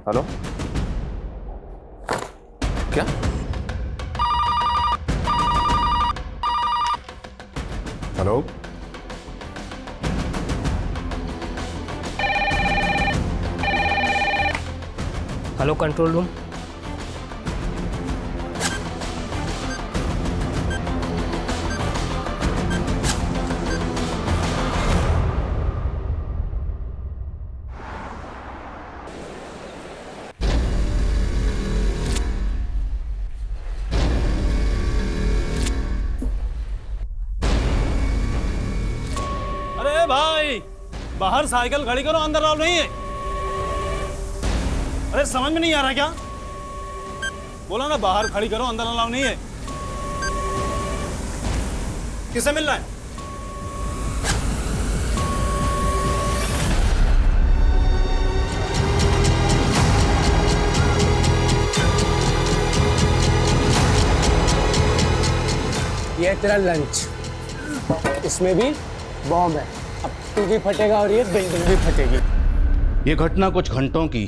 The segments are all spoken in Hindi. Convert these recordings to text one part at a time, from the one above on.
हेलो, क्या? Hello, hello control room. अरे भाई, बाहर साइकिल खड़ी करो, अंदर अलाउ नहीं है। अरे समझ में नहीं आ रहा क्या? बोला ना बाहर खड़ी करो, अंदर अलाउ नहीं है। किसे मिलना है? ये तेरा लंच, इसमें भी बॉम्ब है। अब तू भी फटेगा और ये बिल्डिंग भी फटेगी। ये घटना कुछ घंटों की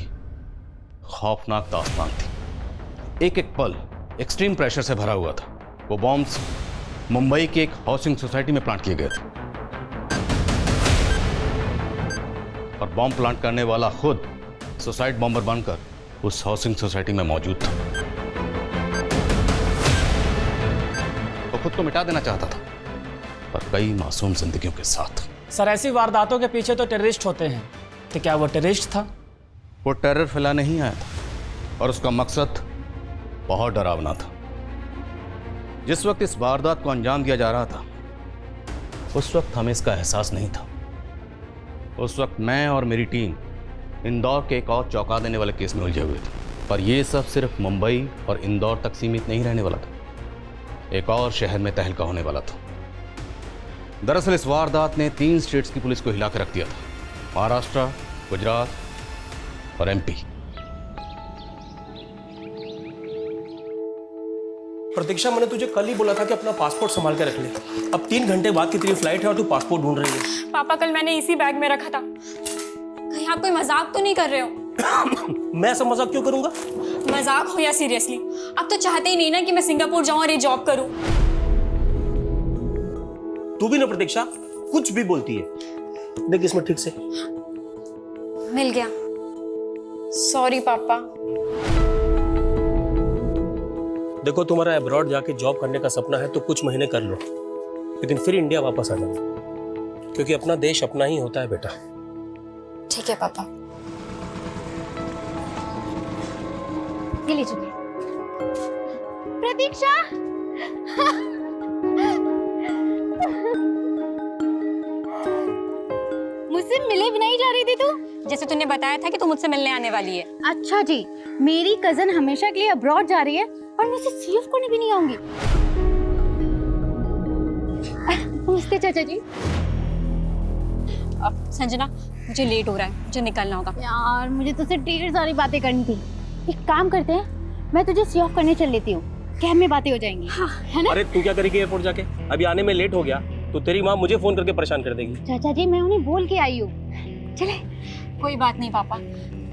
खौफनाक दास्तान थी। एक एक पल एक्सट्रीम प्रेशर से भरा हुआ था। वो बॉम्ब्स मुंबई के एक हाउसिंग सोसाइटी में प्लांट किए गए थे और बॉम्ब प्लांट करने वाला खुद सुसाइड बॉम्बर बनकर उस हाउसिंग सोसाइटी में मौजूद था। वो खुद को मिटा देना चाहता था, पर कई मासूम जिंदगियों के साथ। सर, ऐसी वारदातों के पीछे तो टेररिस्ट होते हैं, तो क्या वो टेररिस्ट था? वो टेरर फैलाने नहीं आया था और उसका मकसद बहुत डरावना था। जिस वक्त इस वारदात को अंजाम दिया जा रहा था, उस वक्त हमें इसका एहसास नहीं था। उस वक्त मैं और मेरी टीम इंदौर के एक और चौंका देने वाले केस में उलझे हुए थे। पर यह सब सिर्फ मुंबई और इंदौर तक सीमित नहीं रहने वाला था। एक और शहर में तहलका होने वाला था। दरअसल इस वारदात ने 3 स्टेट्स की पुलिस को हिला कर रख दिया था: महाराष्ट्र, गुजरात और एमपी। प्रतीक्षा, मैंने तुझे कल ही बोला था कि अपना पासपोर्ट संभाल के रख ले। अब 3 घंटे बाद की तेरी फ्लाइट है और तू पासपोर्ट ढूंढ रही है। पापा, कल मैंने इसी बैग में रखा था। कहीं आप कोई मजाक तो नहीं कर रहे हो? मैं ऐसा मजाक क्यों करूंगा? मजाक हो या सीरियसली, आप तो चाहते ही नहीं ना कि मैं सिंगापुर जाऊं और ये जॉब करूं। तू भी ना प्रतीक्षा, कुछ भी बोलती है। देख इसमें ठीक से मिल गया। सॉरी पापा। देखो, तुम्हारा अब्रॉड जाके जॉब करने का सपना है तो कुछ महीने कर लो, लेकिन फिर इंडिया वापस आ जाओ, क्योंकि अपना देश अपना ही होता है बेटा। ठीक है पापा। ये ले चुके। प्रतीक्षा, मुझसे मिले बिना ही जा रही थी तू? जैसे तूने बताया था कि तू मुझसे मिलने आने वाली है। अच्छा जी, मेरी कजन हमेशा के लिए अब्रॉड जा रही है और मैं उसे सी ऑफ करने भी नहीं आऊंगी। नमस्ते चाचा जी। अब संजना, मुझे लेट हो रहा है, मुझे निकलना होगा। यार, मुझे तुझसे ढेर सारी बातें करनी थी। एक काम करते हैं, मैं तुझे सी ऑफ करने चल लेती हूँ, कैब में बातें हो जाएंगी। हाँ, है ना? अरे तू क्या करेगी एयरपोर्ट जाके? अभी आने में लेट हो गया तो तेरी माँ मुझे फोन करके परेशान कर देगी। चाचा जी, मैं उन्हें बोल के आई हूँ। चले। कोई बात नहीं पापा,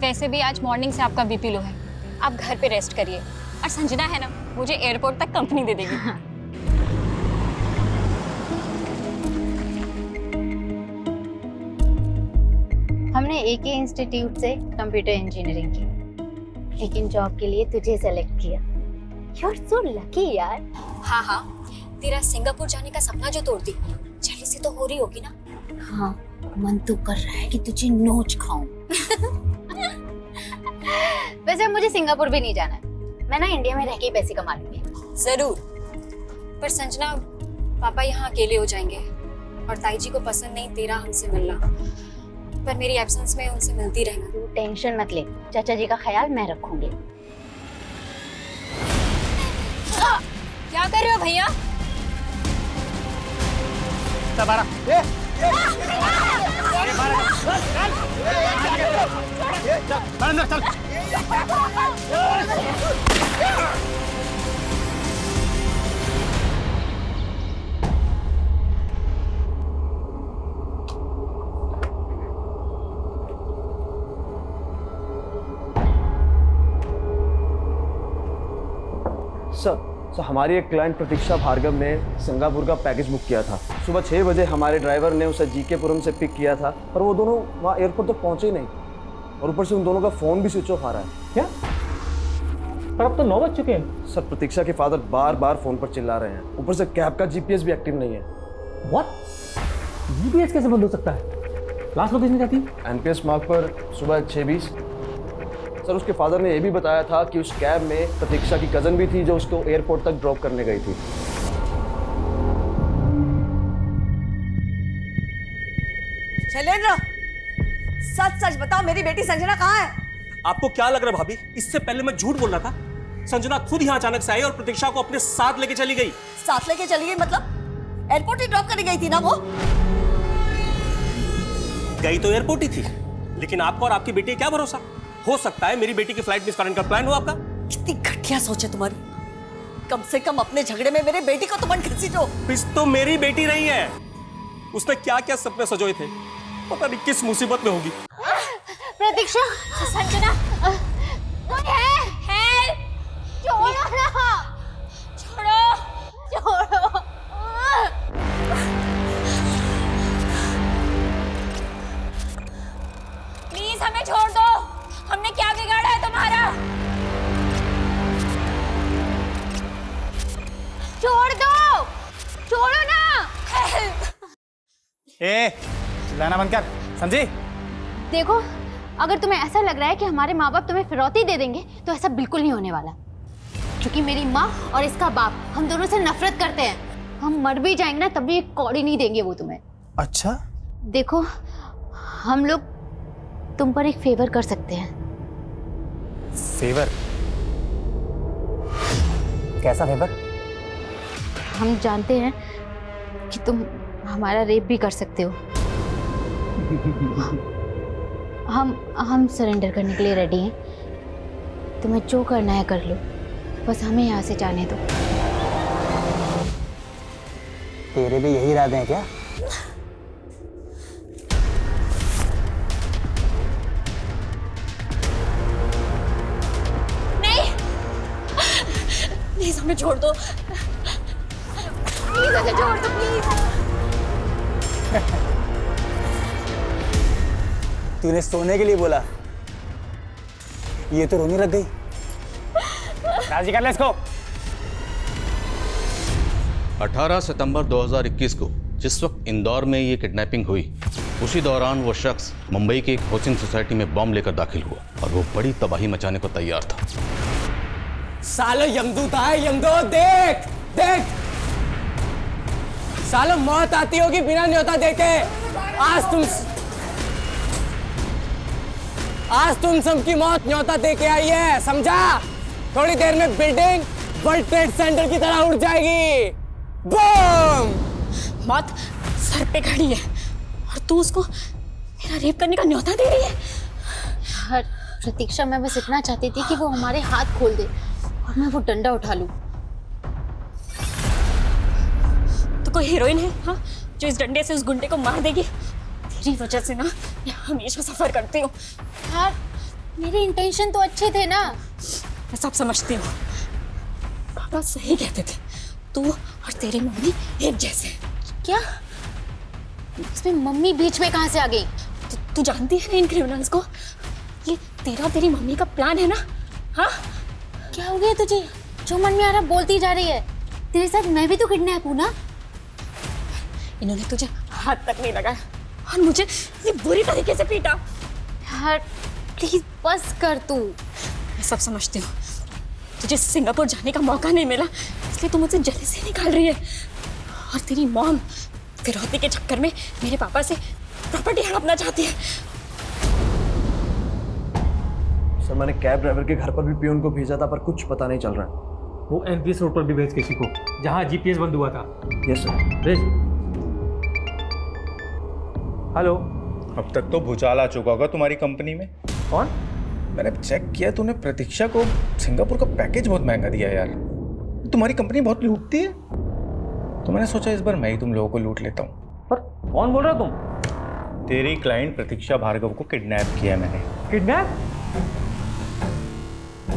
वैसे भी आज मॉर्निंग से आपका बीपी लो है, आप घर पे रेस्ट करिए। और संजना है ना, मुझे एयरपोर्ट तक कंपनी दे देगी। हाँ। हमने एके इंस्टीट्यूट से कंप्यूटर इंजीनियरिंग की, लेकिन जॉब के लिए तुझे सेलेक्ट किया। You're so lucky यार। हाँ हाँ, तेरा सिंगापुर जाने का सपना जो तोड़ दी, जल्दी से तो हो रही होगी ना? हाँ, मन तो कर रहा है कि तुझे नोच खाऊं। वैसे मुझे सिंगापुर भी नहीं जाना है, मैं ना इंडिया में रह के ही पैसे कमा लूंगी। जरूर, पर संजना, पापा यहाँ अकेले हो जाएंगे और ताई जी को पसंद नहीं तेरा हमसे मिलना, पर मेरी एब्सेंस में उनसे मिलती रहना। तू टेंशन मत ले, चाचा जी का ख्याल मैं रखूंगी। क्या कर रहे हो भैया? सर हमारी एक क्लाइंट प्रतीक्षा भार्गव ने सिंगापुर का पैकेज बुक किया था। सुबह 6 बजे हमारे ड्राइवर ने उसे जीकेपुरम से पिक किया था, पर वो दोनों वहाँ एयरपोर्ट तक पहुँचे ही नहीं, और ऊपर से उन दोनों का फ़ोन भी स्विच ऑफ आ रहा है। क्या? पर अब तो 9 बज चुके हैं। सर प्रतीक्षा के फादर बार बार फ़ोन पर चिल्ला रहे हैं, ऊपर से कैब का GPS भी एक्टिव नहीं है। व्हाट? GPS कैसे बंद हो सकता है? लास्ट लोकेशन क्या थी? NPS मार्ग पर सुबह 6:20। सर उसके फादर ने यह भी बताया था कि उस कैब में प्रतीक्षा की कज़न भी थी जो उसको एयरपोर्ट तक ड्रॉप करने गई थी। शैलेंद्र, सच सच बताओ, मेरी बेटी संजना कहाँ है? आपको क्या लग रहा है भाभी, इससे पहले मैं झूठ बोल रहा था? संजना खुद यहाँ अचानक से आई और प्रतीक्षा को अपने साथ लेके चली गई। साथ लेके चली गई मतलब? एयरपोर्ट ही ड्रॉप करने गई थी ना वो? गई तो एयरपोर्ट ही थी, लेकिन आपको और आपकी बेटी क्या भरोसा, हो सकता है मेरी बेटी की फ्लाइट मिस करने का प्लान हो आपका। कितनी घटिया सोच है तुम्हारी। कम से कम अपने झगड़े में मेरे बेटी को तो मन घसीटो। पिस तो मेरी बेटी रही है, उसने क्या क्या सपने सजोए थे, पता नहीं किस मुसीबत में होगी। प्रतीक्षा, संजना, कोई है? हेल्प! छोड़ो ना, छोड़ो, छोड़ो। प्लीज हमें छोड़ दो, हमने क्या बिगाड़ा है तुम्हारा? छोड़ दो, छोड़ो ना। ए चिल्लाना बंद कर, समझी? देखो, अगर तुम्हें ऐसा लग रहा है कि हमारे माँ बाप तुम्हें फिरौती दे देंगे तो ऐसा बिल्कुल नहीं होने वाला, क्योंकि मेरी माँ और इसका बाप हम दोनों से नफरत करते हैं। हम मर भी जाएंगे ना तब भी एक कौड़ी नहीं देंगे वो तुम्हें। अच्छा, देखो, हम लोग तुम पर एक फेवर कर सकते हैं। फेवर? कैसा फेवर? हम जानते हैं कि तुम हमारा रेप भी कर सकते हो। हम सरेंडर करने के लिए रेडी हैं। तुम्हें जो करना है कर लो, बस हमें यहाँ से जाने दो। तेरे भी यही इरादे हैं क्या? प्लीज हमें छोड़ दो, प्लीज हमें छोड़ दो, प्लीज। तूने सोने के लिए बोला, ये तो रोने लग गई। राजी कर ले इसको। 18 सितंबर 2021 को जिस वक्त इंदौर में ये किडनैपिंग हुई, उसी दौरान वो शख्स मुंबई की एक कोचिंग सोसाइटी में बॉम्ब लेकर दाखिल हुआ और वो बड़ी तबाही मचाने को तैयार था। सालो यमदूत आए, यमदूत देख देख। सालो मौत आती होगी बिना न्योता देके। आज तुम सबकी मौत न्योता देके आई है, समझा? थोड़ी देर में बिल्डिंग वर्ल्ड ट्रेड सेंटर की तरह उड़ जाएगी। बूम! मौत सर पे खड़ी है और तू उसको मेरा रेप करने का न्योता दे रही है। हर प्रतीक्षा, मैं बस इतना चाहती थी कि वो हमारे हाथ खोल दे और मैं वो डंडा उठा लूं। तो कोई हीरोइन है हाँ, जो इस डंडे से उस गुंडे को मार देगी? तेरी वजह से ना मैं हमेशा सफर करती हूँ। यार, मेरे इंटेंशन तो अच्छे थे ना। मैं सब समझती हूँ, पापा सही कहते थे, तू और तेरी मम्मी एक जैसे। क्या? इसमें मम्मी बीच में कहाँ से आ गई? तू जानती है ना इन क्रिमिनल्स को? ये तेरा और तेरी मम्मी का प्लान है ना? हाँ? क्या हो गया तुझे? जो मन में आ रहा बोलती जा रही है। तेरे साथ मैं भी तो किडनैप हूँ ना। इन्होंने तुझे हाथ तक नहीं लगाया और मुझे ये बुरी तरीके से पीटा। यार प्लीज बस कर तू। मैं सब समझती हूँ, तुझे सिंगापुर जाने का मौका नहीं मिला इसलिए तू मुझसे जेलसी निकाल रही है। और तेरी मॉम फिरौती के चक्कर में मेरे पापा से प्रॉपर्टी हड़पना चाहती है। सर मैंने कैब ड्राइवर के घर पर भी पियून को भेजा था, पर कुछ पता नहीं चल रहा है। वो NPS रोड पर भी भेज किसी को, जहाँ GPS बंद हुआ था। Yes sir. भेज। हेलो, अब तक तो भूचाल आ चुका होगा तुम्हारी कंपनी में। कौन? मैंने चेक किया, तूने प्रतीक्षा को सिंगापुर का पैकेज बहुत महंगा दिया यार। तुम्हारी कंपनी बहुत लूटती है, तो मैंने सोचा इस बार मैं ही तुम लोगों को लूट लेता हूँ। पर कौन बोल रहा हो तुम? तेरी क्लाइंट प्रतीक्षा भार्गव को किडनैप किया मैंने, किडनैप?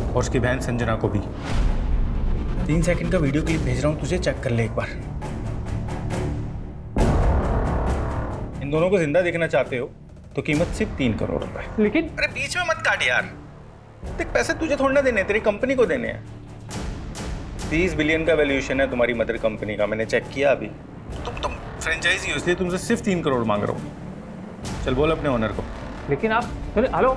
और उसकी बहन संजना को भी। 3 सेकंड का वीडियो क्लिप भेज रहा हूँ तुझे, चेक कर ले एक बार। इन दोनों को जिंदा देखना चाहते हो तो कीमत सिर्फ 3 करोड़ रुपए। लेकिन अरे बीच में मत काट यार, देख पैसे तुझे थोड़ा ना देने, तेरी कंपनी को देने हैं। 30 बिलियन का वैल्यूएशन है तुम्हारी मदर कंपनी का, मैंने चेक किया अभी। तुम फ्रेंचाइजी हो इसलिए तुमसे सिर्फ 3 करोड़ मांग रहा हूँ। चल बोल अपने ओनर को। लेकिन आप हेलो,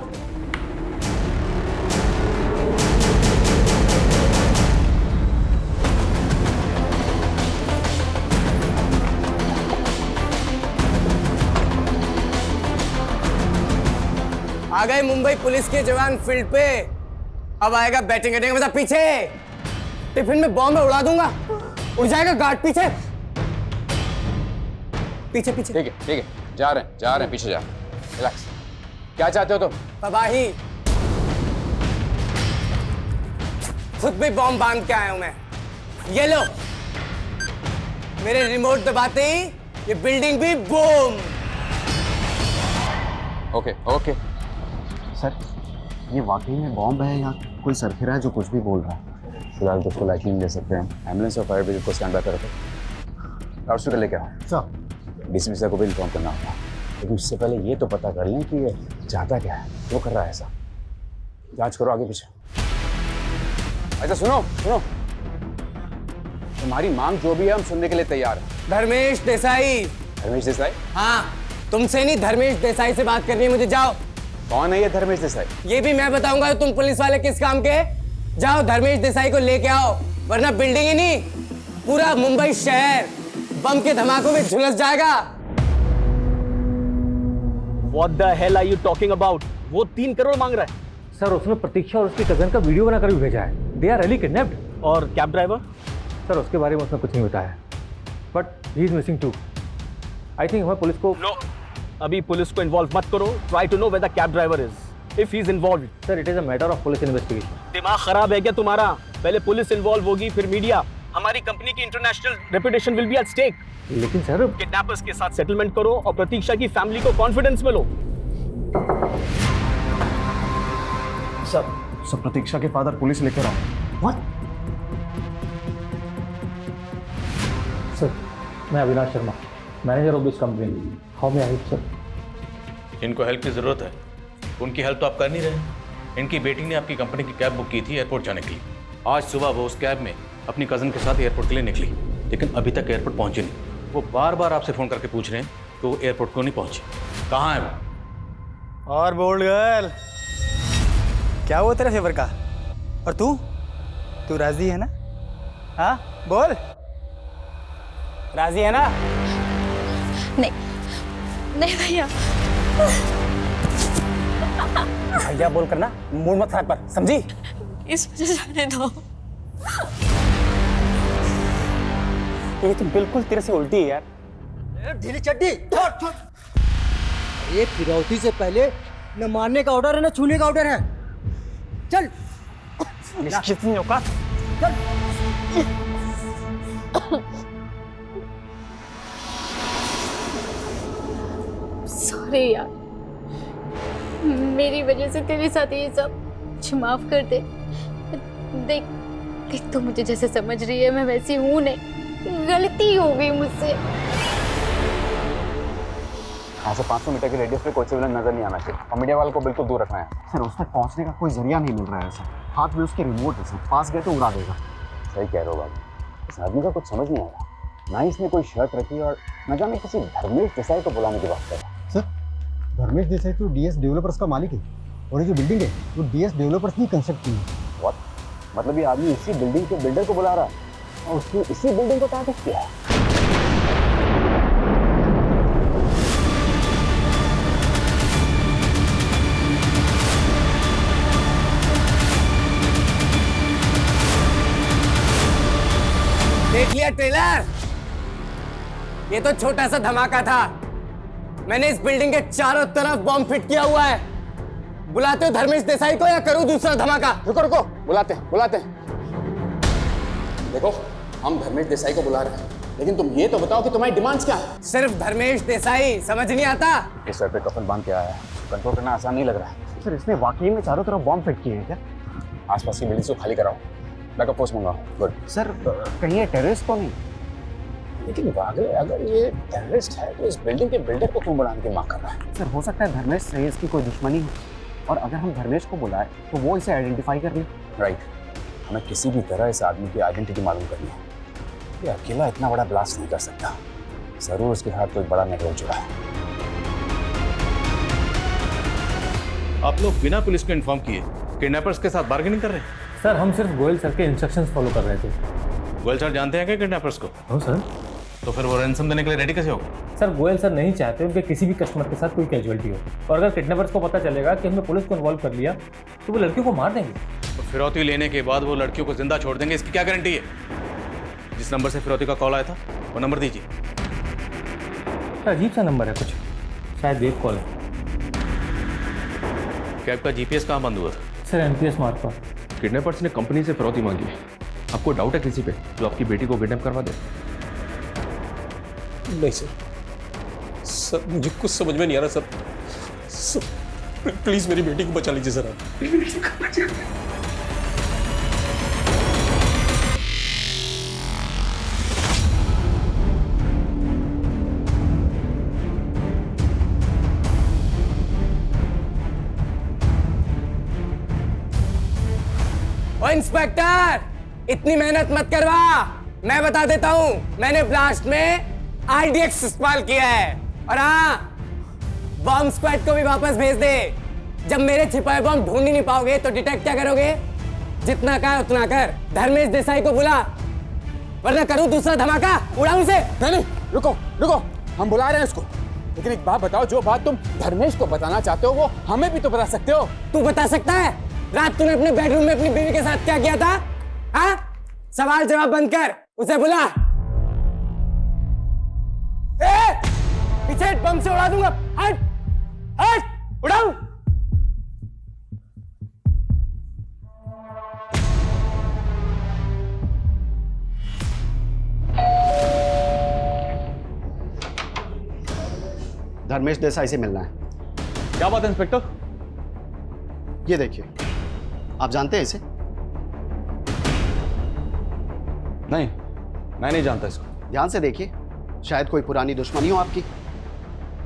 आ गए मुंबई पुलिस के जवान फील्ड पे। अब आएगा बैटिंग करने का मजा। पीछे टिफिन में बॉम्ब उड़ा दूंगा, उड़ जाएगा गार्ड। पीछे पीछे पीछे। ठीक है जा रहे हैं पीछे जा। रिलैक्स। क्या चाहते हो तुम? तबाही। खुद भी बॉम्ब बांध के आया हूं मैं। ये लो, मेरे रिमोट दबाते ही ये बिल्डिंग भी बूम। ओके सर, ये वाकई में बॉम्ब है या कोई सरफिरा है जो कुछ भी बोल रहा है? फिलहाल तो उसको लाइटनिंग दे सकते हैं। एम्बुलेंस और फायर ब्रिगेड को स्टैंड बाय करो। लाउड स्पीकर लेके आओ सर। डीसीपी साहब को भी इन्फॉर्म करना होगा, लेकिन उससे पहले ये तो पता कर लें कि ये चाहता क्या है, क्यों कर रहा है ऐसा। जांच करो आगे पीछे। अच्छा सुनो, तुम्हारी मांग जो भी है हम सुनने के लिए तैयार हैं। धर्मेश देसाई। धर्मेश देसाई? हाँ, तुमसे नहीं, धर्मेश देसाई से बात करनी है मुझे। जाओ। कौन है ये धर्मेश देसाई? ये भी मैं बताऊंगा तुम पुलिस वाले किस काम के। जाओ धर्मेश देसाई को लेके आओ, वरना बिल्डिंग ही नहीं पूरा मुंबई शहर बम के धमाकों में झुलस जाएगा। What the hell are you talking about? वो 3 करोड़ मांग रहा है। सर उसने प्रतीक्षा और उसकी कजन का वीडियो बनाकर भी भेजा है। They are really kidnapped। और कैब ड्राइवर? सर उसके बारे में उसने कुछ नहीं बताया, but he is missing too. I think हमें पुलिस को अभी पुलिस को इन्वॉल्व मत करो। Try to know where the cab driver is if he is involved. Sir it is a matter of police investigation. दिमाग खराब है क्या तुम्हारा? पहले पुलिस इन्वॉल्व होगी, फिर मीडिया। हमारी कंपनी की international reputation will be at stake. लेकिन सर किडनैपर्स के साथ सेटलमेंट करो और प्रतीक्षा की फैमिली को कॉन्फिडेंस में लो। सर प्रतीक्षा के फादर पुलिस लेकर आओ। व्हाट? सर मैं Avinash Sharma, manager of this company. How may I help sir? इनको हेल्प की ज़रूरत है, उनकी हेल्प तो आप कर नहीं रहे। इनकी बेटी ने आपकी कंपनी की कैब बुक की थी एयरपोर्ट जाने के लिए। आज सुबह वो उस कैब में अपनी कज़न के साथ एयरपोर्ट के लिए निकली, लेकिन अभी तक एयरपोर्ट पहुंची नहीं। वो बार बार आपसे फ़ोन करके पूछ रहे हैं कि वो एयरपोर्ट क्यों नहीं पहुंची, कहाँ है वो? और बोल्ड गर्ल, क्या हुआ तेरा फेवर का? और तू राजी है ना? हाँ बोल, राजी है ना? नहीं भैया। भैया बोल करना मूड मत खराब कर, समझी? इस वजह से जाने दो। ये तो बिल्कुल तेरे से उल्टी है यार। ढीली चड्डी छोड़। ये फिरौती से पहले न मारने का ऑर्डर है न छूने का ऑर्डर है। चल। निश्चित नहीं होगा। चल। सॉरी यार, मेरी वजह से तेरे साथ ये सब। मुझे माफ कर दे। देख तू मुझे जैसे समझ रही है मैं वैसी हूं नहीं, गलती हो गई मुझसे। यहाँ से 500 मीटर की रेडियस पे कोई सिविलियन नजर नहीं आना चाहिए और मीडिया वालों को बिल्कुल दूर रखना है। सर उस तक पहुंचने का कोई जरिया नहीं मिल रहा है सर। हाथ में उसके रिमोट है सर, पास गए तो उड़ा देगा। सही कह रहे हो बाबू, इस आदमी का कुछ समझ नहीं आ रहा। ना ही इसने कोई शर्त रखी और न जाने किसी धर्मेश देसाई को बुलाने की बात कर रहा। सर धर्मेश देसाई तो डीएस डेवलपर्स का मालिक है और ये जो बिल्डिंग है वो डीएस डेवलपर्स ने कंस्ट्रक्ट की है। व्हाट? मतलब ये आदमी इसी बिल्डिंग के बिल्डर को बुला रहा है और उसने इसी बिल्डिंग को टारगेट किया है। देख लिया ट्रेलर? ये तो छोटा सा धमाका था। मैंने इस बिल्डिंग के चारों तरफ बॉम्ब फिट किया हुआ है। बुलाते हो धर्मेश देसाई को या करूं दूसरा धमाका? रुको बुलाते हैं। देखो हम धर्मेश देसाई को बुला रहे हैं, लेकिन तुम ये तो बताओ कि तुम्हारी डिमांड्स क्या है? सिर्फ धर्मेश देसाई, समझ नहीं आता? इस सर पे कफन बांध के आया है, कंट्रोल करना आसान नहीं लग रहा है। सर इसने वाकई में चारों तरफ बॉम्ब फिट किए हैं क्या? आसपास की बिल्डिंग्स को खाली कराओ बैकअप फोर्स मंगाओ। गुड। सर कहीं ये टेररिस्ट तो नहीं? लेकिन वागले अगर ये टेररिस्ट है तो इस बिल्डिंग के बिल्डर को क्यों बनाने की मांग कर रहा है? सर हो सकता है धर्मेश से इसकी कोई दुश्मनी हो, और अगर हम धर्मेश को बुलाए तो वो इसे आइडेंटिफाई कर ले। राइट। हमें किसी भी तरह इस आदमी की आइडेंटिटी मालूम करनी है। ये अकेला इतना बड़ा ब्लास्ट नहीं कर सकता, जरूर उसके साथ कोई बड़ा नेटवर्क जुड़ा है। आप लोग बिना पुलिस को इन्फॉर्म किए किडनैपर्स के साथ बार्गेनिंग कर रहे हैं? सर हम सिर्फ गोयल सर के इंस्ट्रक्शंस फॉलो कर रहे थे। गोयल सर जानते हैं क्या किडनैपर्स को? हो सर। तो फिर वो रैंसम देने के लिए रेडी कैसे होगा? सर गोयल सर नहीं चाहते उनके किसी भी कस्टमर के साथ कोई कैजुअलिटी हो, और अगर किडनैपर्स को पता चलेगा कि हमने पुलिस को इन्वॉल्व कर लिया तो वो लड़कियों को मार देंगे। तो फिरौती लेने के बाद वो लड़कियों को जिंदा छोड़ देंगे, इसकी क्या गारंटी है? जिस नंबर से फिरौती का कॉल आया था वो नंबर दीजिए। अजीब सा नंबर है कुछ, शायद वेब कॉल है। कैब का जीपीएस कहाँ बंद हुआ था? सर एमपीएस मार्ग पर। किडनैपर्स ने कंपनी से फिरौती मांगी है। आपको डाउट है किसी पे जो आपकी बेटी को किडनैप करवा दे? नहीं सर, सर मुझे कुछ समझ में नहीं आ रहा सर, प्लीज मेरी बेटी को बचा लीजिए सर आप। ओ इंस्पेक्टर, इतनी मेहनत मत करवा, मैं बता देता हूं। मैंने ब्लास्ट में आरडीएक्स इस्तेमाल किया है। और हाँ, बॉम्ब स्क्वाड को भी वापस भेज दे। जब मेरे छिपाए बॉम्ब ढूंढ ही नहीं पाओगे तो डिटेक्ट क्या करोगे? जितना कहा उतना कर। धर्मेश देसाई को बुला, वरना करूं दूसरा धमाका, उड़ाऊं उसे। नहीं, रुको रुको, हम बुला रहे हैं उसको। लेकिन एक बात बताओ, जो बात तुम धर्मेश को बताना चाहते हो वो हमें भी तो बता सकते हो। तू बता सकता है? रात तूने अपने बेडरूम में अपनी बीवी के साथ क्या किया था? हाँ? सवाल जवाब बंद कर, उसे बुला। पीछे बम से उड़ा दूंगा। हट हट, उड़ाऊं। धर्मेश देसाई से मिलना है। क्या बात है इंस्पेक्टर? ये देखिए, आप जानते हैं इसे? नहीं, मैं नहीं जानता इसको। ध्यान से देखिए, शायद कोई पुरानी दुश्मनी हो आपकी।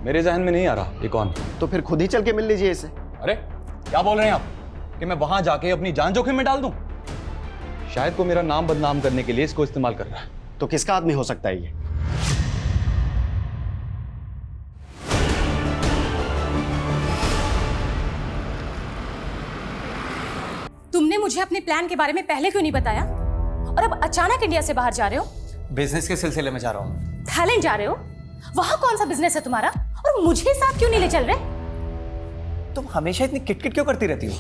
मेरे जहन में नहीं आ रहा ये कौन। तो फिर खुद ही चल के मिल लीजिए इसे। अरे क्या बोल रहे हैं आप कि मैं वहां जाके अपनी जान जोखिम में डाल दूं? शायद को मेरा नाम बदनाम करने के लिए इसको इस्तेमाल कर रहा है। तो किसका आदमी हो सकता है ये? तुमने मुझे अपने प्लान के बारे में पहले क्यों नहीं बताया? और अब अचानक इंडिया से बाहर जा रहे हो? बिजनेस के सिलसिले में जा रहा हूँ। थाईलैंड जा रहे हो? वहां कौन सा बिजनेस है तुम्हारा? और मुझे साथ क्यों नहीं ले चल रहे? तुम हमेशा इतनी किटकिट क्यों करती रहती हो?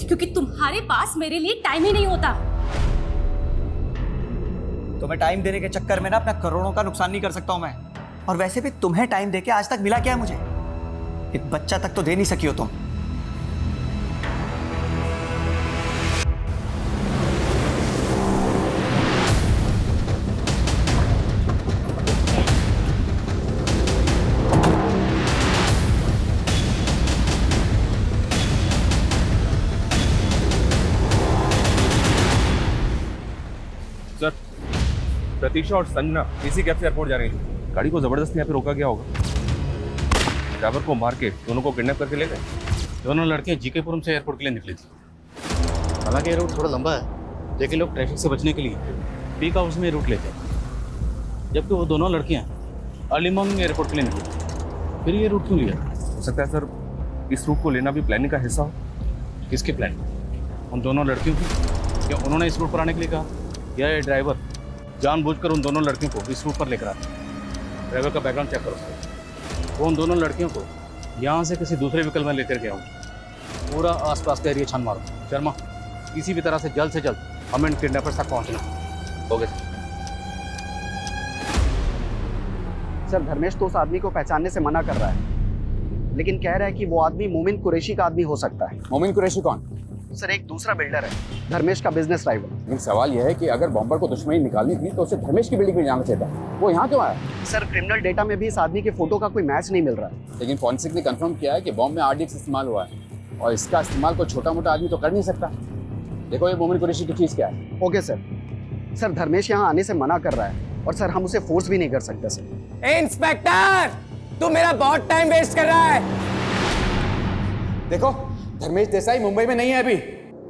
क्योंकि तुम्हारे पास मेरे लिए टाइम ही नहीं होता। तुम्हें टाइम देने के चक्कर में ना अपना करोड़ों का नुकसान नहीं कर सकता हूं मैं। और वैसे भी तुम्हें टाइम देके आज तक मिला क्या है मुझे? एक बच्चा तक तो दे नहीं सकी हो तुम। सर, प्रतीक्षा और संजना इसी कैब से एयरपोर्ट जा रही है। गाड़ी को जबरदस्ती यहाँ पे रोका गया होगा। ड्राइवर को मार के दोनों को किडनैप करके ले गए। दोनों लड़कियां जीकेपुरम से एयरपोर्ट के लिए निकली थी। हालांकि ये रूट थोड़ा लंबा है, लेकिन लोग ट्रैफिक से बचने के लिए पीक आवर्स में रूट लेते हैं। जबकि वो दोनों लड़कियां अर्ली मॉर्निंग एयरपोर्ट के लिए निकली। फिर ये रूट क्यों लिया? हो सकता है सर इस रूट को लेना भी प्लानिंग का हिस्सा हो। किसकी प्लानिंग? उन दोनों लड़कियों की? क्या उन्होंने इस रूट पर आने के लिए कहा, या ये ड्राइवर जानबूझकर उन दोनों लड़कियों को इस रूट पर लेकर आता? ड्राइवर का बैकग्राउंड चेक करो। वो उन दोनों लड़कियों को यहाँ से किसी दूसरे व्हीकल में लेकर गया हूँ। पूरा आसपास का एरिया छान मारो। शर्मा, किसी भी तरह से जल्द हमें किडनैपर्स तक पहुँचना। हो गया सर, धर्मेश तो उस आदमी को पहचानने से मना कर रहा है, लेकिन कह रहा है कि वो आदमी मोमिन कुरैशी का आदमी हो सकता है। मोमिन कुरैशी कौन? सर, एक दूसरा बिल्डर है, धर्मेश का बिजनेस राइवल। लेकिन सवाल यह है कि अगर बॉम्बर को दुश्मनी निकालनी थी तो उसे धर्मेश की बिल्डिंग में जाना चाहिए था। वो यहाँ क्यों आया? सर, क्रिमिनल डेटा में भी इस आदमी के फोटो का कोई मैच नहीं मिल रहा है। लेकिन फॉरेंसिक ने कंफर्म किया है कि बॉम्ब में आरडीएक्स इस्तेमाल हुआ है, और इसका इस्तेमाल कोई छोटा मोटा आदमी तो कर नहीं सकता। देखो ये मोमिन कुरैशी की चीज क्या है। Okay sir. सर धर्मेश यहाँ आने से मना कर रहा है और सर हम उसे फोर्स भी नहीं कर सकते सर। ए इंस्पेक्टर, तू मेरा बहुत टाइम वेस्ट कर रहा है। देखो धर्मेश देसाई मुंबई में नहीं है अभी।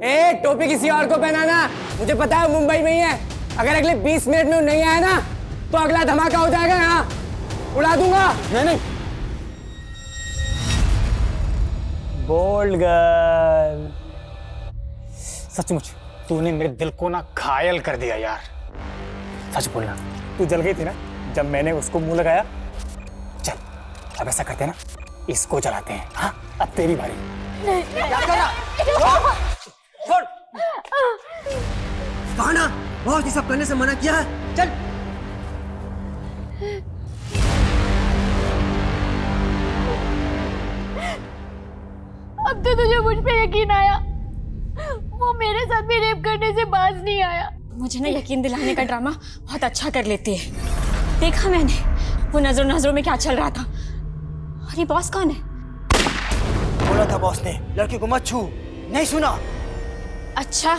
ए टोपी किसी और को पहनाना, मुझे पता है मुंबई में ही है। अगर अगले 20 मिनट में वो नहीं आया ना तो अगला धमाका हो जाएगा, यहाँ उड़ा दूंगा। नहीं बोल्ड गर्ल। सचमुच तूने मेरे दिल को ना घायल कर दिया यार। सच बोलना, तू जल गई थी ना जब मैंने उसको मुंह लगाया। चल अब ऐसा करते हैं ना, इसको जलाते हैं। हाँ अब तेरी बारी। क्या कर रहा? छोड़। कहा ना बहुत ही सब करने से मना किया है। चल। अब तो तुझे मुझ पे यकीन आया। वो मेरे साथ भी रेप करने से बाज नहीं आया। मुझे ना यकीन दिलाने का ड्रामा बहुत अच्छा कर लेती है। देखा मैंने वो नजरों में क्या चल रहा था। और ये बॉस कौन है? बोला था बॉस ने लड़की को मत छू, नहीं सुना। अच्छा,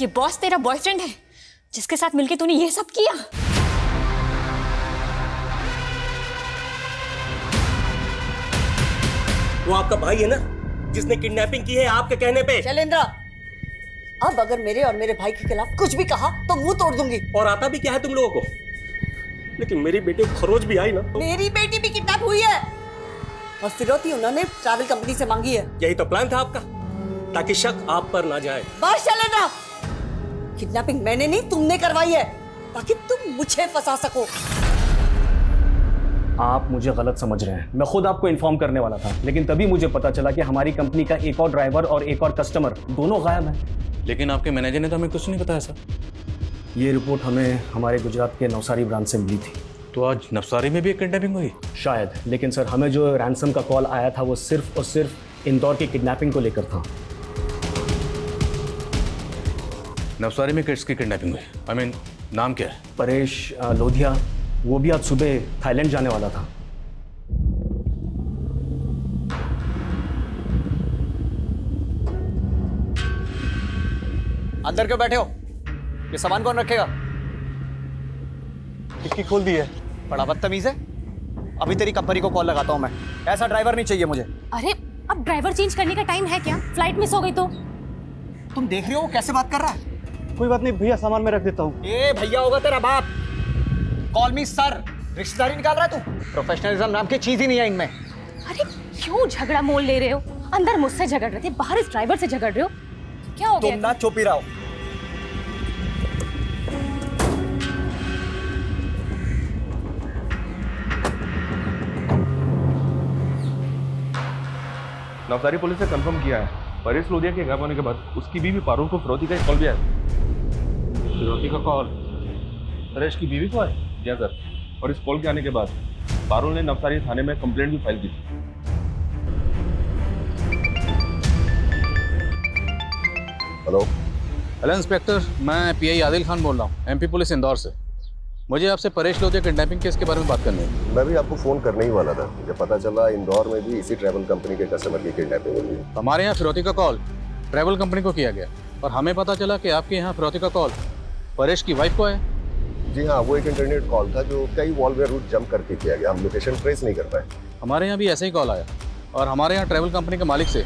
ये बॉस तेरा बॉयफ्रेंड है जिसके साथ मिलके तूने ये सब किया? वो आपका भाई है ना जिसने किडनैपिंग की है आपके कहने पे। शैलेंद्र, अब अगर मेरे और मेरे भाई के खिलाफ कुछ भी कहा तो मुंह तोड़ दूंगी। और आता भी क्या है तुम लोगों को, लेकिन मेरी बेटी को खरोच भी आई ना तो... मेरी बेटी भी किडनैप हुई है और फिरौती उन्होंने ट्रैवल कंपनी से मांगी है। यही तो प्लान था आपका, ताकि शक आप पर ना जाए। बस शैलेंद्र, किडनैपिंग मैंने नहीं तुमने करवाई है ताकि तुम मुझे फंसा सको। आप मुझे गलत समझ रहे हैं। मैं खुद आपको इन्फॉर्म करने वाला था, लेकिन तभी मुझे पता चला कि हमारी कंपनी का एक और ड्राइवर और एक और कस्टमर दोनों गायब हैं। लेकिन आपके मैनेजर ने तो हमें कुछ नहीं बताया सर। ये रिपोर्ट हमें हमारे गुजरात के नवसारी ब्रांच से मिली थी। तो आज नवसारी में भी एक किडनैपिंग हुई? शायद, लेकिन सर हमें जो रैंसम का कॉल आया था वो सिर्फ और सिर्फ इंदौर की किडनैपिंग को लेकर था। नवसारी में किड्स की किडनैपिंग हुई? आई मीन नाम क्या है? परेश लोधिया। वो भी आज सुबह थाईलैंड जाने वाला था। अंदर क्यों बैठे हो? ये सामान कौन रखेगा? खिड़की खोल दी है। बड़ा बदतमीज है। अभी तेरी कंपनी को कॉल लगाता हूं मैं। ऐसा ड्राइवर नहीं चाहिए मुझे। अरे अब ड्राइवर चेंज करने का टाइम है क्या? फ्लाइट मिस हो गई तो? तुम देख रहे हो कैसे बात कर रहा है? कोई बात नहीं भैया, सामान में रख देता हूँ। ए भैया होगा तेरा बाप। कॉल मी सर। रिश्तेदारी निकाल रहा है तू? प्रोफेशनलिज्म नाम की चीज ही नहीं है इनमें। अरे क्यों झगड़ा मोल ले रहे हो? अंदर मुझसे झगड़ रहे थे, बाहर इस ड्राइवर से झगड़ रहे हो। क्या हो गया? तुम ना चुप ही रहो। नवसारी पुलिस ने कंफर्म किया है परेश लोधिया के गायब होने के बाद उसकी बीवी पारुल को फिरौती का एक कॉल भी आया। फिरौती का कॉल परेश की बीवी को है? जी सर। और इस कॉल के आने के बाद पारुल ने नवसारी थाने में कंप्लेंट भी फाइल की थी। हेलो इंस्पेक्टर, मैं पीआई आदिल खान बोल रहा हूँ, एमपी पुलिस इंदौर से। मुझे आपसे परेश लोधिया किडनैपिंग केस के बारे में बात करनी है। मैं भी आपको फ़ोन करने ही वाला था। मुझे पता चला इंदौर में भी इसी ट्रैवल कंपनी के कस्टमर की किडनैपिंग हुई है। हमारे यहाँ फिरौती का कॉल ट्रैवल कंपनी को किया गया और हमें पता चला कि आपके यहाँ फिरौती का कॉल परेश की वाइफ को है। जी हाँ, वो एक इंटरनेट कॉल था जो कई वॉलवेयर रूट जंप करके किया गया। हम लोकेशन ट्रेस नहीं कर पाए। हमारे यहाँ भी ऐसे ही कॉल आया और हमारे यहाँ ट्रैवल कंपनी के मालिक से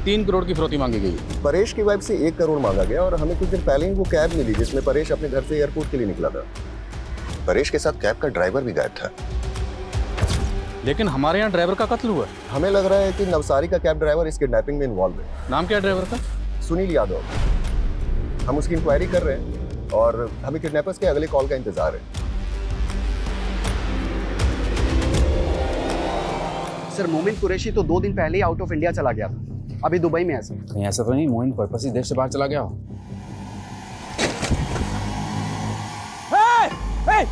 3 करोड़ की फिरौती मांगी गई है। परेश की वाइफ से 1 करोड़ मांगा गया और हमें कुछ दिन पहले ही वो कैब मिली जिसमें परेश अपने घर से एयरपोर्ट के लिए निकला था। परेश के साथ कैब का ड्राइवर भी गायब था। लेकिन हमारे यहाँ ड्राइवर का कत्ल हुआ है। हमें लग रहा है कि नवसारी का कैब ड्राइवर इस किडनैपिंग में इन्वॉल्व है। नाम क्या है ड्राइवर का? सुनील यादव। हम उसकी इंक्वायरी कर रहे हैं और हमें किडनैपर्स के अगले कॉल का इंतजार है। सर मोमिन कुरैशी तो 2 दिन पहले ही आउट ऑफ इंडिया चला गया था। अभी दुबई में है सर। नहीं ऐसा तो नहीं, मोमिन पर्पस ही देश से बाहर चला गया हो।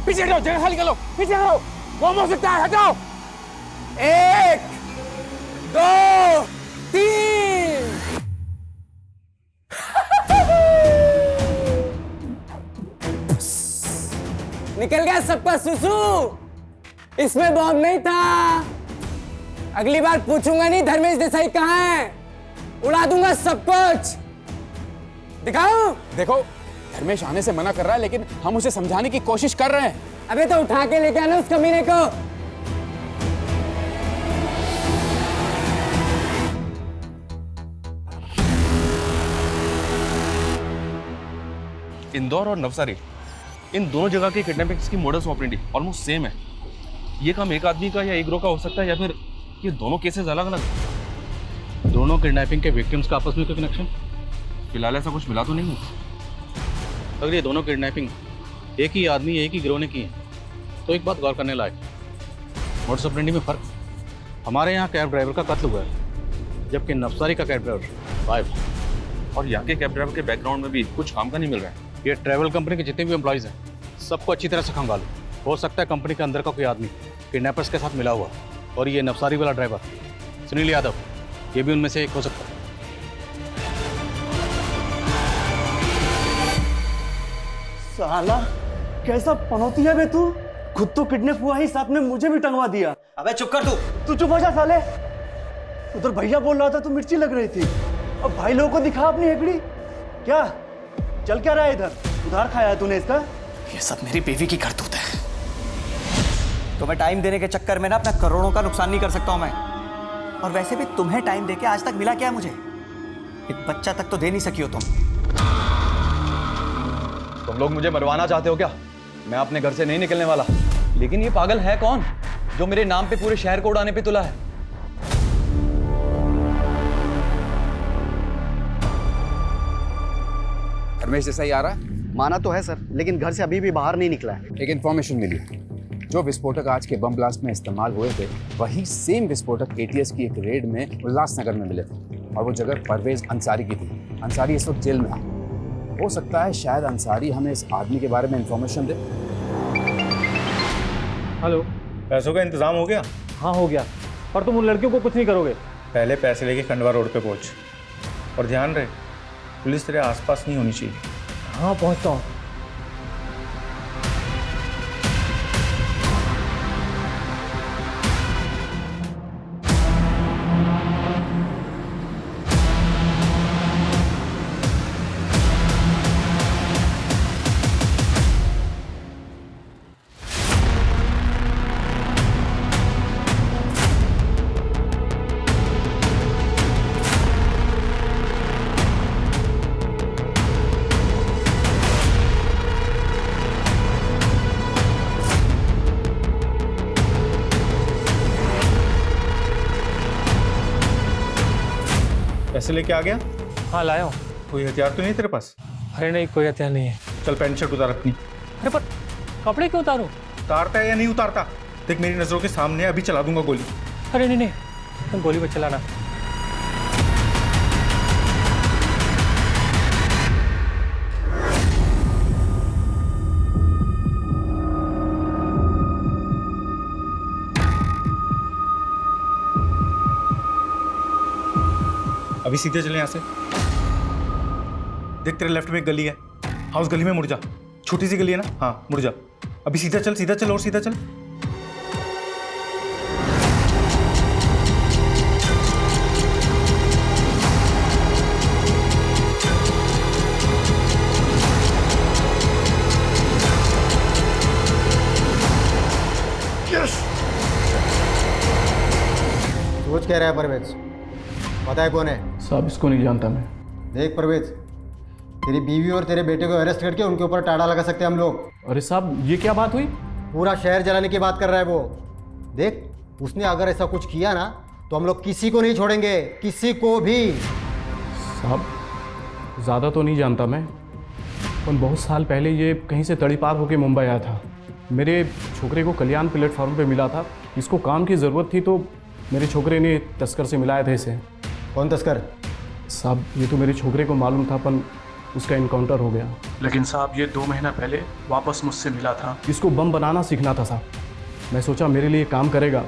पीछे हटो, जगह खाली कर लो। पीछे हटो, वो हो सकता है, हटाओ। 1 2 3। निकल गया सबका सुसु। इसमें बॉम्ब नहीं था। अगली बार पूछूंगा नहीं धर्मेश देसाई कहाँ है, उड़ा दूंगा सब कुछ। दिखाओ। देखो धर्मेश आने से मना कर रहा है, लेकिन हम उसे समझाने की कोशिश कर रहे हैं। अबे तो उठा के लेके आना उस कमीने को। इंदौर और नवसारी, इन दोनों जगह की किडनैपिंग की मोडस ऑपरेंडी ऑलमोस्ट सेम है। ये काम एक आदमी का या एक ग्रोह का हो सकता है, या फिर ये दोनों केसेस अलग अलग हैं। दोनों किडनैपिंग के विक्टिम्स का आपस में कोई कनेक्शन फिलहाल ऐसा कुछ मिला तो नहीं है। अगर ये दोनों किडनैपिंग एक ही आदमी एक ही गिरोह ने की है तो एक बात गौर करने लायक, मोडस ऑपरेंडी में फर्क। हमारे यहाँ कैब ड्राइवर का कत्ल हुआ है, जबकि नवसारी का कैब ड्राइवर गायब है। और यहाँ के कैब ड्राइवर के बैकग्राउंड में भी कुछ काम का नहीं मिल रहा है। ये ट्रैवल कंपनी के जितने भी एम्प्लॉयज़ हैं सबको अच्छी तरह से खंगालो। हो सकता है कंपनी के अंदर का कोई आदमी किडनैपर्स के साथ मिला हुआ, और ये नवसारी वाला ड्राइवर सुनील यादव, ये भी उनमें से एक हो सकता है। साला कैसा पनौती है बे तू, खुद तो किडनैप हुआ ही, साथ में मुझे भी टंगवा दिया। अबे चुप कर तू चुप हो जा साले। उधर भैया बोल रहा था तो मिर्ची लग रही थी, अब भाई लोगों को दिखा अपनी हेकड़ी। क्या चल क्या रहा है इधर, उधार खाया है तूने इसका? ये सब मेरी बीवी की करतूत है। तुम्हें टाइम देने के चक्कर में ना अपना करोड़ों का नुकसान नहीं कर सकता हूं मैं। और वैसे भी तुम्हें टाइम देके आज तक मिला क्या मुझे? एक बच्चा तक तो दे नहीं सकी हो तुम। तुम लोग मुझे मरवाना चाहते हो क्या? मैं अपने घर से नहीं निकलने वाला। लेकिन ये पागल है कौन जो मेरे नाम पे पूरे शहर को उड़ाने पे तुला है? धर्मेश देसाई आ रहा है? माना तो है सर, लेकिन घर से अभी भी बाहर नहीं निकला है। एक इन्फॉर्मेशन मिली, जो विस्फोटक आज के बम ब्लास्ट में इस्तेमाल हुए थे वही सेम विस्फोटक एटीएस की एक रेड में उल्लासनगर में मिले थे, और वो जगह परवेज अंसारी की थी। अंसारी इस वक्त जेल में है। हो सकता है शायद अंसारी हमें इस आदमी के बारे में इंफॉर्मेशन दे। हेलो, पैसों का इंतजाम हो गया? हाँ हो गया, पर तुम उन लड़कियों को कुछ नहीं करोगे। पहले पैसे लेके खंडवा रोड पे पहुंच, और ध्यान रहे पुलिस तेरे आसपास नहीं होनी चाहिए। हाँ पहुंचता हूँ। पैसे लेके आ गया? हाँ लाया हूँ। कोई हथियार तो नहीं तेरे पास? अरे नहीं, कोई हथियार नहीं है। चल पैंट शर्ट उतार अपनी। अरे पर कपड़े क्यों उतारूं? उतारता है या नहीं उतारता? देख मेरी नजरों के सामने, अभी चला दूंगा गोली। अरे नहीं नहीं, तुम गोली मत चलाना। अभी सीधे चले यहाँ से। देख तेरे लेफ्ट में एक गली है, हाँ उस गली में मुड़ जा। छोटी सी गली है ना, हाँ मुड़ जा। अभी सीधा चल और सीधा चल। सोच कह रहा है परवेज, पता है कौन है? साहब इसको नहीं जानता मैं। देख परवेज, तेरी बीवी और तेरे बेटे को अरेस्ट करके उनके ऊपर टाड़ा लगा सकते हैं हम लोग। अरे साहब ये क्या बात हुई? पूरा शहर जलाने की बात कर रहा है वो। देख उसने अगर ऐसा कुछ किया ना तो हम लोग किसी को नहीं छोड़ेंगे, किसी को भी। साहब ज़्यादा तो नहीं जानता मैं, पर बहुत साल पहले ये कहीं से तड़ी पार होकर मुंबई आया था। मेरे छोकरे को कल्याण प्लेटफॉर्म पे मिला था, इसको काम की ज़रूरत थी तो मेरे छोकरे ने तस्कर से मिलाया था इसे। कौन तस्कर? साहब ये तो मेरे छोकरे को मालूम था, पर उसका इनकाउंटर हो गया। लेकिन साहब ये 2 महीना पहले वापस मुझसे मिला था। इसको बम बनाना सीखना था साहब। मैं सोचा मेरे लिए काम करेगा,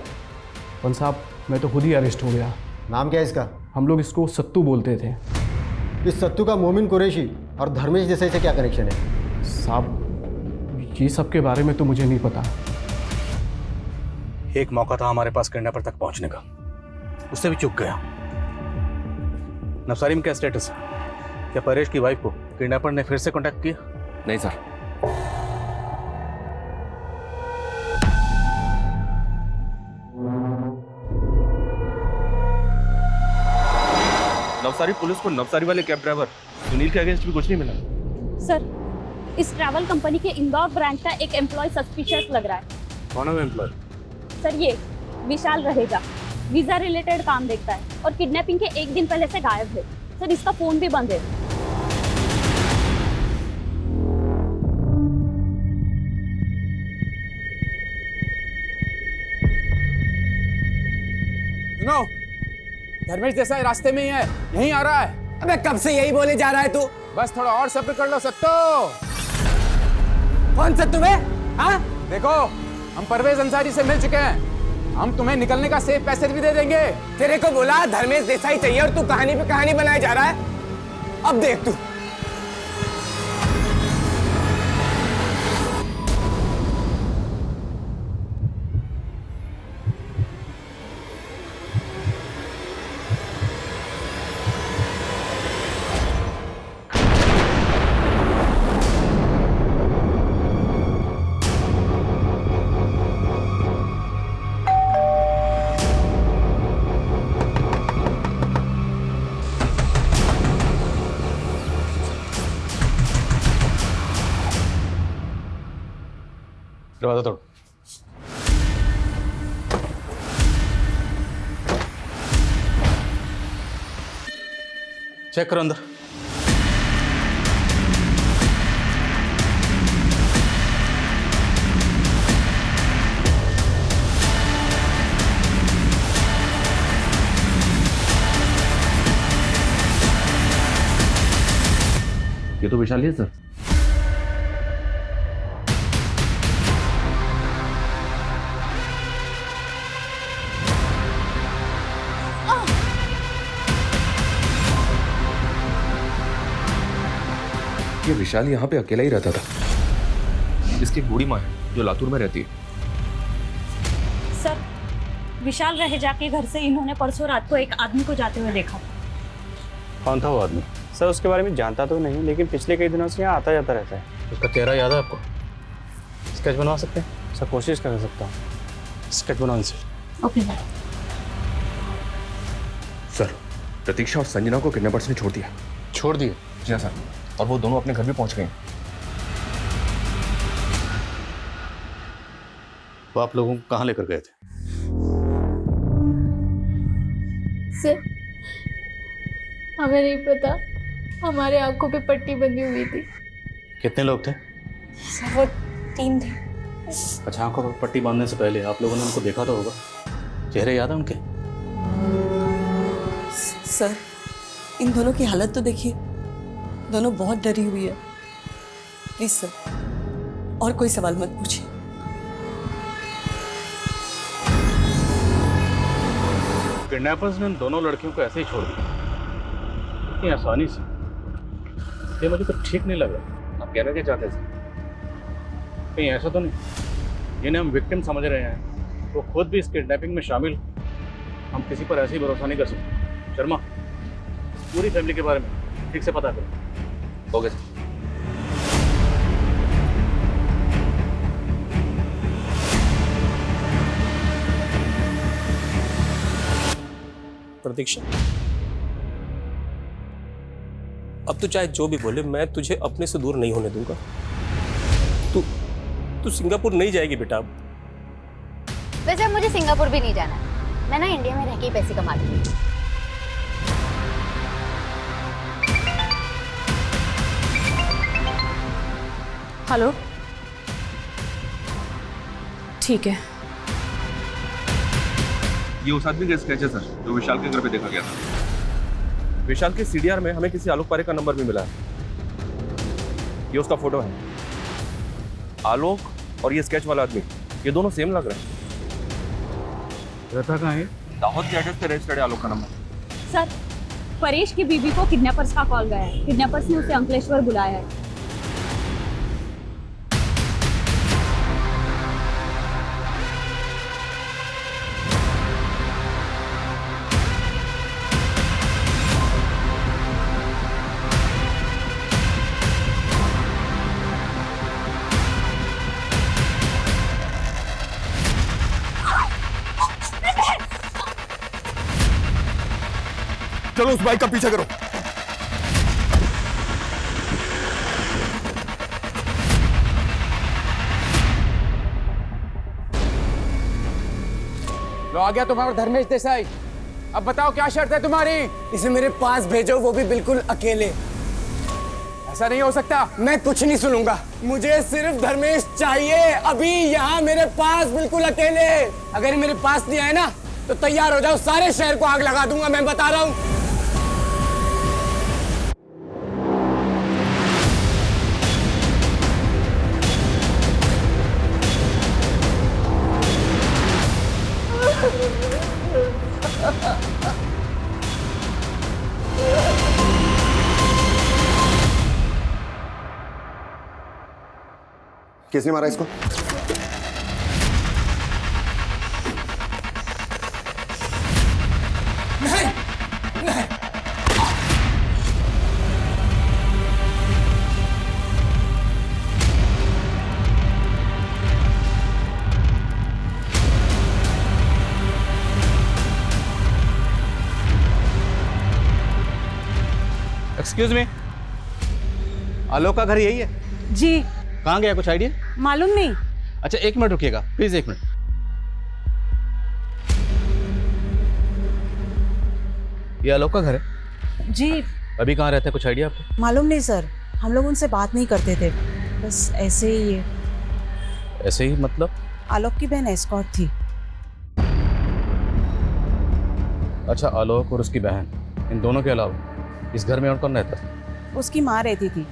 पर साहब मैं तो खुद ही अरेस्ट हो गया। नाम क्या है इसका? हम लोग इसको सत्तू बोलते थे। इस सत्तू का मोमिन कुरैशी और धर्मेश देसाई से क्या कनेक्शन है? साहब ये सब के बारे में तो मुझे नहीं पता। एक मौका था हमारे पास किडनैपर तक पहुंचने का, उससे भी चूक गया। नवसारी में क्या स्टेटस है? क्या परेश की वाइफ को किडनैपर ने फिर से कांटेक्ट किया? नहीं सर। नवसारी पुलिस को नवसारी वाले कैब ड्राइवर सुनील के अगेंस्ट भी कुछ नहीं मिला। सर, इस ट्रैवल कंपनी के इंदौर ब्रांच का एक एम्प्लॉय सस्पिशियस लग रहा है। कौन है वो एम्प्लॉय? सर, ये विशाल रहेगा, वीजा रिलेटेड काम देखता है और किडनैपिंग के एक दिन पहले से गायब है। सर, इसका फोन भी बंद है। सुनो, धर्मेश देसाई रास्ते में ही है, यहीं आ रहा है। अबे कब से यही बोले जा रहा है तू? बस थोड़ा और सब्र कर लो सत्तो। कौन सत्तू बे? हाँ? देखो, हम परवेज अंसारी से मिल चुके हैं। हम तुम्हें निकलने का सेफ पैसेज भी दे देंगे। तेरे को बोला धर्मेश देसाई चाहिए और तू कहानी पे कहानी बनाया जा रहा है। अब देख तू। दरवाजा तोड़। चेक करो अंदर। ये तो विशाल ही है सर। ये विशाल यहाँ पे अकेला ही रहता था। इसकी एक बूढ़ी माँ है जो लातूर में रहती है। सर, विशाल रहेजा के घर से इन्होंने परसों रात को एक आदमी को जाते हुए देखा। कौन था वो आदमी? सर, उसके बारे में जानता तो नहीं, लेकिन पिछले कई दिनों से यहाँ आता जाता रहता है। उसका चेहरा याद है आपको? स्केच बनवा सकते हैं? सर, कोशिश कर सकता हूँ। स्केच बनवाने से। ओके सर, प्रतीक्षा और संजना को किडनैपर्स ने छोड़ दिया। छोड़ दिए? जी हाँ सर, और वो दोनों अपने घर भी पहुंच गए। वो आप लोगों को कहाँ लेकर गए थे? सर, हमें नहीं पता, हमारे आंखों पे पट्टी बंधी हुई थी। कितने लोग थे? सर, वो 3 थे। अच्छा, आंखों पर पट्टी बांधने से पहले आप लोगों ने उनको देखा तो होगा। चेहरे याद है उनके? सर, इन दोनों की हालत तो देखिए, दोनों बहुत डरी हुई है। प्लीज सर, और कोई सवाल मत पूछिए। किडनैपर्स ने उन दोनों लड़कियों को ऐसे ही छोड़ दिया इतनी आसानी से? ये मुझे तो ठीक नहीं लग रहा। आप कहना क्या चाहते हैं? कहीं ऐसा तो नहीं जिन्हें हम विक्टिम समझ रहे हैं वो खुद भी इस किडनैपिंग में शामिल? हम किसी पर ऐसे ही भरोसा नहीं कर सकते। शर्मा, पूरी फैमिली के बारे में ठीक से पता करो। Okay sir. प्रतीक्षा, अब तो चाहे जो भी बोले, मैं तुझे अपने से दूर नहीं होने दूंगा। तू सिंगापुर नहीं जाएगी बेटा। वैसे मुझे सिंगापुर भी नहीं जाना, मैं ना इंडिया में रह के ही पैसे कमा लूंगी। हेलो, ठीक है। ये उस आदमी का स्केच है सर, जो विशाल के घर पे देखा गया था। विशाल के सीडीआर में हमें किसी आलोक पारे का नंबर भी मिला है। ये उसका फोटो है। आलोक और ये स्केच वाला आदमी, ये दोनों सेम लग रहे हैं। रहता कहाँ है? दाहोद के एड्रेस पे रजिस्टर्ड है आलोक का नंबर। सर, परेश की बीवी को किडनैपर्स का कॉल गया है। किडनैपर्स ने उसे अंकलेश्वर बुलाया है। चलो उस बाइक का पीछा करो। लो आ गया तुम्हारा धर्मेश देसाई। अब बताओ क्या शर्त है तुम्हारी? इसे मेरे पास भेजो, वो भी बिल्कुल अकेले। ऐसा नहीं हो सकता। मैं कुछ नहीं सुनूंगा, मुझे सिर्फ धर्मेश चाहिए अभी यहाँ मेरे पास बिल्कुल अकेले। अगर ये मेरे पास नहीं आए ना तो तैयार हो जाओ, सारे शहर को आग लगा दूंगा, मैं बता रहा हूँ। किसने मारा इसको? नहीं, नहीं। एक्सक्यूज मी, आलोक का घर यही है? जी। कहाँ गया, कुछ आइडिया? मालूम नहीं। अच्छा 1 मिनट रुकिएगा प्लीज, 1 मिनट। ये आलोक का घर है? जी। अभी कहाँ रहता है, कुछ आइडिया आपको? मालूम नहीं सर, हम लोग उनसे बात नहीं करते थे, बस ऐसे ही। ये ऐसे ही मतलब? आलोक की बहन एस्कॉर्ट थी। अच्छा, आलोक और उसकी बहन, इन दोनों के अलावा इस घर में और कौन रहता था? उसकी माँ रहती थी,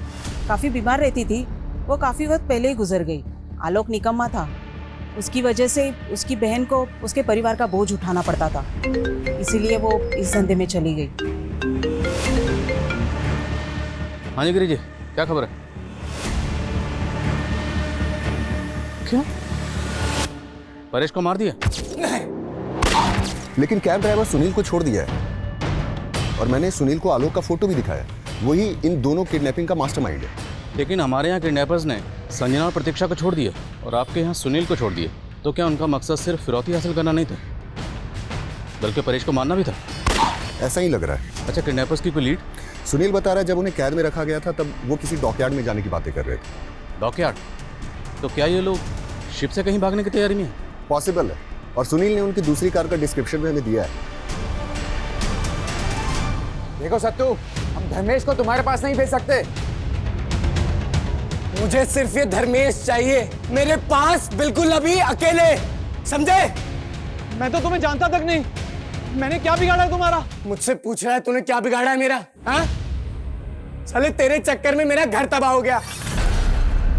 काफी बीमार रहती थी, वो काफी वक्त पहले ही गुजर गई। आलोक निकम्मा था, उसकी वजह से उसकी बहन को उसके परिवार का बोझ उठाना पड़ता था, इसीलिए वो इस धंधे में चली गई। हाँ जी गिरी जी, क्या खबर है? क्यों? परेश को मार दिया? लेकिन कैब ड्राइवर सुनील को छोड़ दिया है, और मैंने सुनील को आलोक का फोटो भी दिखाया, वही इन दोनों किडनैपिंग का मास्टरमाइंड है। लेकिन हमारे यहाँ किडनैपर्स ने संजना और प्रतीक्षा को छोड़ दिया और आपके यहाँ सुनील को छोड़ दिया, तो क्या उनका मकसद सिर्फ फिरौती हासिल करना नहीं था, बल्कि परेश को मारना भी था? ऐसा ही लग रहा है। अच्छा, किडनैपर्स की कोई लीड? सुनील बता रहा है जब उन्हें कैद में रखा गया था तब वो किसी डॉकयार्ड में जाने की बातें कर रहे थे। डॉकयार्ड? तो क्या ये लोग शिप से कहीं भागने की तैयारी में है? पॉसिबल है, और सुनील ने उनकी दूसरी कार का डिस्क्रिप्शन भी हमें दिया है। देखो सत्तू, हम धर्मेश को तुम्हारे पास नहीं भेज सकते। मुझे सिर्फ ये धर्मेश चाहिए मेरे पास बिल्कुल अभी अकेले, समझे? मैं तो तुम्हें जानता तक नहीं, मैंने क्या बिगाड़ा है तुम्हारा? मुझसे पूछ रहा है तूने क्या बिगाड़ा है मेरा? हाँ? साले तेरे चक्कर में मेरा घर तबाह हो गया,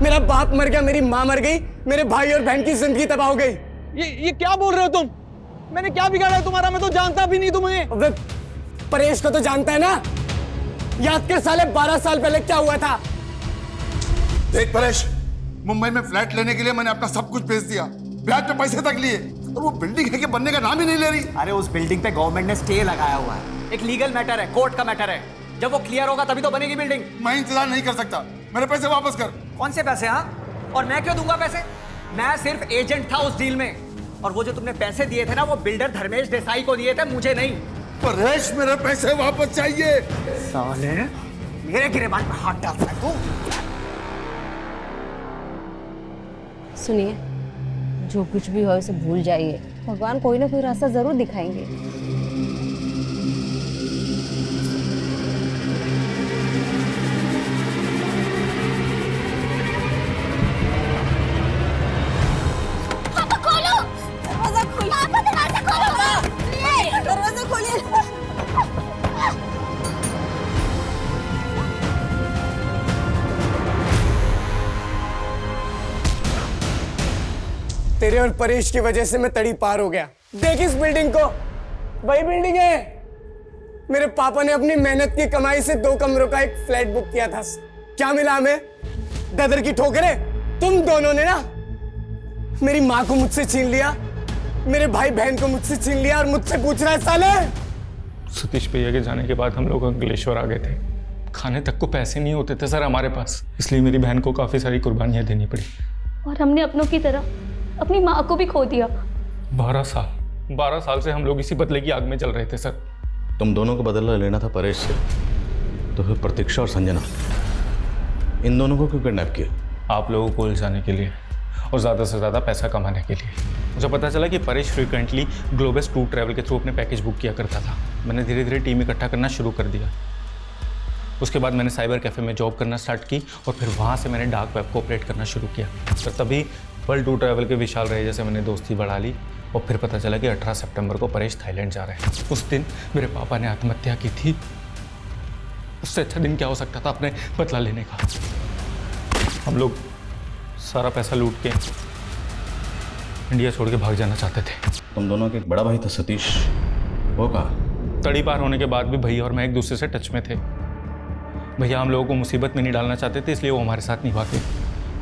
मेरा बाप मर गया, मेरी माँ मर गई, मेरे भाई और बहन की जिंदगी तबाह हो गई। ये क्या बोल रहे हो तुम? मैंने क्या बिगाड़ा है तुम्हारा? मैं तो जानता भी नहीं तुम्हें। परेश को तो जानता है ना? याद कर साले 12 साल पहले क्या हुआ था। देख परेश, मुंबई में फ्लैट लेने के लिए मैंने अपना सब कुछ बेच दिया, ब्याज पे पैसे तक लिए, और वो बिल्डिंग है कि बनने का नाम ही नहीं ले रही। अरे उस बिल्डिंग पे गवर्नमेंट ने स्टे लगाया हुआ है, एक लीगल मैटर है, कोर्ट का मैटर है, जब वो क्लियर होगा तभी तो बनेगी बिल्डिंग। मैं इंतजार नहीं कर सकता, मेरे पैसे वापस कर। कौन से पैसे? हाँ, और मैं क्यों दूंगा पैसे? मैं सिर्फ एजेंट था उस डील में, और वो जो तुमने पैसे दिए थे ना, वो बिल्डर धर्मेश देसाई को दिए थे, मुझे नहीं। परेश, मेरे पैसे वापस चाहिए। साले मेरे गिरेबान पर हाथ डालता है तू। सुनिए, जो कुछ भी हो उसे भूल जाइए, भगवान कोई ना कोई रास्ता जरूर दिखाएंगे। पापा खोलो, दरवाजा खोलो, पापा दरवाजा खोलो, दरवाजा खोलिए। तेरे और परेश की वजह से मैं तड़ी पार हो गया। देख इस बिल्डिंग को, वही बिल्डिंग है। मेरे पापा ने अपनी मेहनत की कमाई से 2 कमरों का एक फ्लैट बुक किया था। क्या मिला हमें? ददर की ठोकरें। तुम दोनों ने ना मेरी माँ को मुझसे छीन लिया, मेरे भाई बहन को मुझसे छीन लिया, और मुझसे पूछ रहा है साले। सतीश भैया के जाने के बाद हम लोग अंकलेश्वर आ गए थे, खाने तक को पैसे नहीं होते थे सर हमारे पास, इसलिए मेरी बहन को काफ़ी सारी कुर्बानियाँ देनी पड़ी। और हमने अपनों की तरह अपनी माँ को भी खो दिया। 12 साल से हम लोग इसी बदले की आग में जल रहे थे सर। तुम दोनों को बदला लेना था परेश से, तो फिर प्रतीक्षा और संजना इन दोनों को क्यों किडनैप किया? आप लोगों को उलझाने के लिए और ज़्यादा से ज़्यादा पैसा कमाने के लिए। मुझे पता चला कि Paresh frequently globus tour travel के थ्रू अपने पैकेज बुक किया करता था। मैंने धीरे धीरे टीम इकट्ठा करना शुरू कर दिया। उसके बाद मैंने साइबर कैफ़े में जॉब करना स्टार्ट की और फिर वहाँ से मैंने डार्क वेब को ऑपरेट करना शुरू किया। फिर तभी वर्ल्ड टूर ट्रैवल के विशाल रहे जैसे मैंने दोस्ती बढ़ा ली और फिर पता चला कि 18 सितंबर को परेश थाईलैंड जा रहे हैं। उस दिन मेरे पापा ने आत्महत्या की थी। उससे अच्छा दिन क्या हो सकता था अपने बदला लेने का। हम लोग सारा पैसा लूट के इंडिया छोड़ के भाग जाना चाहते थे। तुम दोनों के एक बड़ा भाई था सतीश, वो कहाँ? तड़ी पार होने के बाद भी भैया और मैं एक दूसरे से टच में थे। भैया हम लोगों को मुसीबत में नहीं डालना चाहते थे, इसलिए वो हमारे साथ नहीं भागे,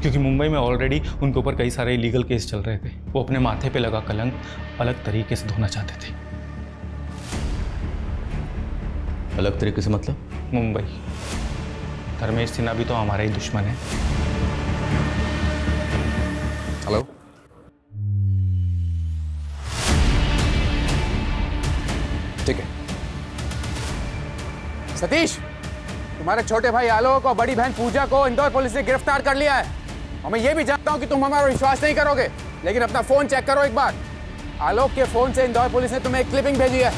क्योंकि मुंबई में ऑलरेडी उनके ऊपर कई सारे इलीगल केस चल रहे थे। वो अपने माथे पे लगा कलंक अलग तरीके से धोना चाहते थे। अलग तरीके से मतलब? मुंबई। धर्मेश सिन्हा भी तो हमारा ही दुश्मन है। हेलो, ठीक है। सतीश, तुम्हारे छोटे भाई आलोक और बड़ी बहन पूजा को इंदौर पुलिस ने गिरफ्तार कर लिया है। और मैं ये भी जानता हूं कि तुम हमारा विश्वास नहीं करोगे, लेकिन अपना फोन चेक करो एक बार। आलोक के फोन से इंदौर पुलिस ने तुम्हें एक क्लिपिंग भेजी है।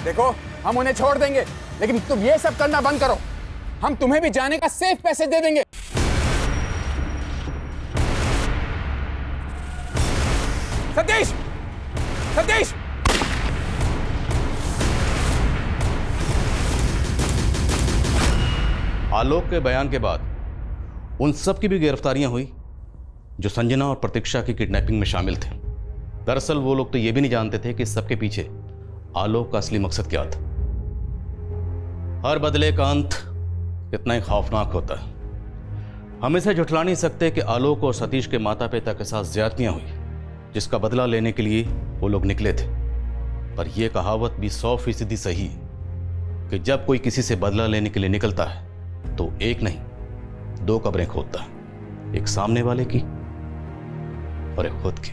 देखो, हम उन्हें छोड़ देंगे, लेकिन तुम ये सब करना बंद करो। हम तुम्हें भी जाने का सेफ पैसे दे देंगे। सतीश, सतीश! आलोक के बयान के बाद उन सब की भी गिरफ्तारियां हुई जो संजना और प्रतीक्षा की किडनैपिंग में शामिल थे। दरअसल वो लोग तो ये भी नहीं जानते थे कि इस सब के पीछे आलोक का असली मकसद क्या था। हर बदले का अंत इतना ही खौफनाक होता है। हम इसे झुठला नहीं सकते कि आलोक और सतीश के माता पिता के साथ ज्यादतियां हुई, जिसका बदला लेने के लिए वो लोग निकले थे। पर यह कहावत भी 100% सही है कि जब कोई किसी से बदला लेने के लिए निकलता है तो एक नहीं 2 कब्रें खोदता है, एक सामने वाले की और एक खुद की।